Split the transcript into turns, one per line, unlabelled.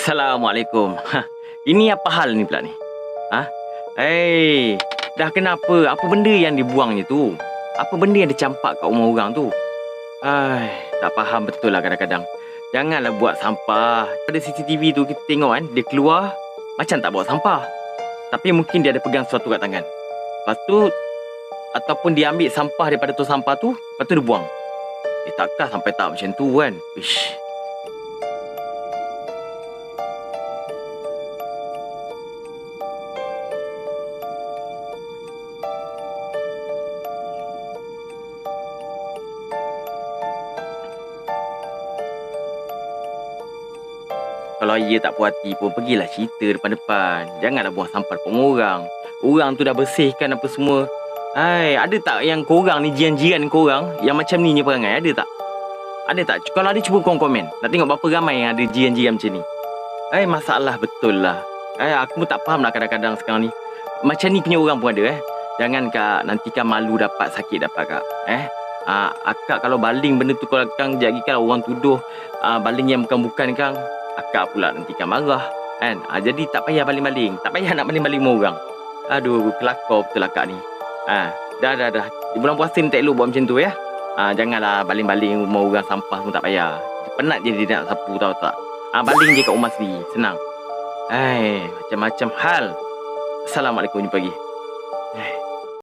Assalamualaikum. Ini apa hal ni pula ni? Ha? Dah kenapa? Apa benda yang dibuang ni tu? Apa benda yang dicampak kat rumah orang tu? Tak faham betul lah kadang-kadang. Janganlah buat sampah. Pada CCTV tu kita tengok kan, dia keluar macam tak bawa sampah. Tapi mungkin dia ada pegang sesuatu kat tangan. Lepas tu, ataupun dia ambil sampah daripada tu sampah tu, lepas tu dia buang. Takkan sampai tak macam tu kan? Ish. Kalau ia tak puas hati pun, pergilah cerita depan-depan. Janganlah buang sampah depan orang. Orang tu dah bersihkan apa semua. Ada tak yang korang ni, jiran-jiran korang yang macam ni je perangai? Ada tak? Ada tak? Kalau ada, cuba korang komen. Nak tengok berapa ramai yang ada jiran-jiran macam ni. Masalah betul lah. Aku pun tak faham lah kadang-kadang sekarang ni. Macam ni punya orang pun ada. Jangan kak, nanti kan malu dapat, sakit dapat kak. Akak kalau baling benda tu, kalau kang jadi kalau orang tuduh baling yang bukan-bukan kang, akak pula nanti kan marah kan. Jadi tak payah baling-baling. Tak payah nak baling-baling sama orang. Aduh, kelakar betul akak ni. Dah. Di bulan puasa ni tak elok buat macam tu ya. Janganlah baling-baling rumah orang, sampah pun tak payah. Penat je dia nak sapu, tahu tak. Baling je kat rumah sendiri, senang. Macam-macam hal. Assalamualaikum, jumpa lagi.